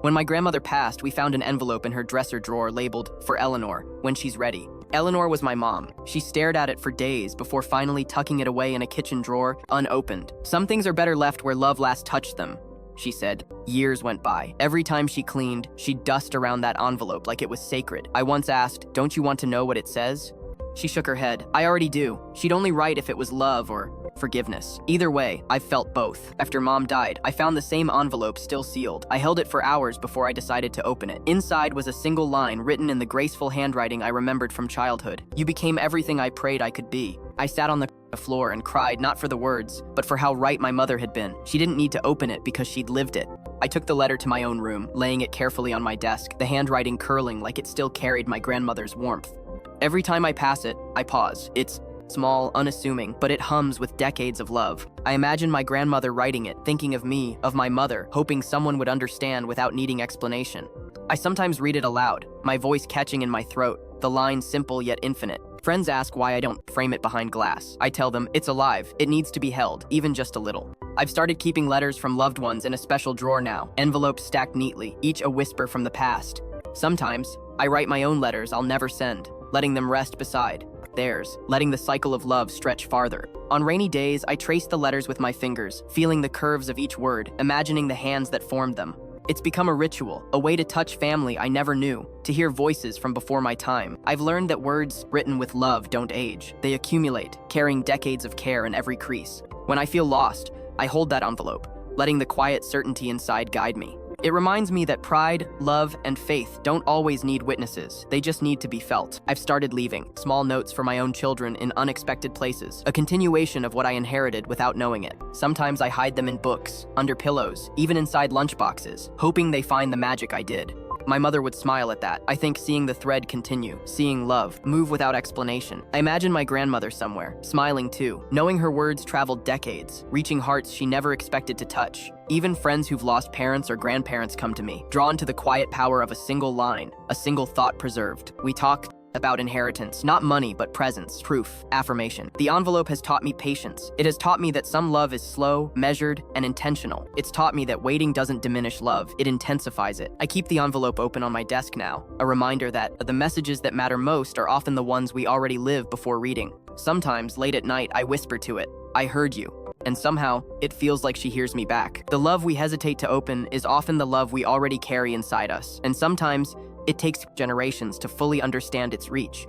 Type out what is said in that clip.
When my grandmother passed, we found an envelope in her dresser drawer labeled, "For Eleanor, when she's ready." Eleanor was my mom. She stared at it for days before finally tucking it away in a kitchen drawer, unopened. "Some things are better left where love last touched them," she said. Years went by. Every time she cleaned, she'd dust around that envelope like it was sacred. I once asked, "Don't you want to know what it says?" She shook her head. "I already do." She'd only write if it was love or forgiveness. Either way, I've felt both. After Mom died, I found the same envelope still sealed. I held it for hours before I decided to open it. Inside was a single line written in the graceful handwriting I remembered from childhood. "You became everything I prayed I could be." I sat on the floor and cried, not for the words, but for how right my mother had been. She didn't need to open it because she'd lived it. I took the letter to my own room, laying it carefully on my desk, the handwriting curling like it still carried my grandmother's warmth. Every time I pass it, I pause. It's small, unassuming, but it hums with decades of love. I imagine my grandmother writing it, thinking of me, of my mother, hoping someone would understand without needing explanation. I sometimes read it aloud, my voice catching in my throat, the line simple yet infinite. Friends ask why I don't frame it behind glass. I tell them, it's alive, it needs to be held, even just a little. I've started keeping letters from loved ones in a special drawer now, envelopes stacked neatly, each a whisper from the past. Sometimes, I write my own letters I'll never send, letting them rest beside theirs, letting the cycle of love stretch farther. On rainy days, I trace the letters with my fingers, feeling the curves of each word, imagining the hands that formed them. It's become a ritual, a way to touch family I never knew, to hear voices from before my time. I've learned that words written with love don't age. They accumulate, carrying decades of care in every crease. When I feel lost, I hold that envelope, letting the quiet certainty inside guide me. It reminds me that pride, love, and faith don't always need witnesses. They just need to be felt. I've started leaving small notes for my own children in unexpected places, a continuation of what I inherited without knowing it. Sometimes I hide them in books, under pillows, even inside lunchboxes, hoping they find the magic I did. My mother would smile at that. I think seeing the thread continue, seeing love, move without explanation. I imagine my grandmother somewhere, smiling too, knowing her words traveled decades, reaching hearts she never expected to touch. Even friends who've lost parents or grandparents come to me, drawn to the quiet power of a single line, a single thought preserved. We talk about inheritance, not money, but presence, proof, affirmation. The envelope has taught me patience. It has taught me that some love is slow, measured, and intentional. It's taught me that waiting doesn't diminish love, it intensifies it. I keep the envelope open on my desk now, a reminder that the messages that matter most are often the ones we already live before reading. Sometimes, late at night, I whisper to it, "I heard you." And somehow, it feels like she hears me back. The love we hesitate to open is often the love we already carry inside us, and sometimes, it takes generations to fully understand its reach.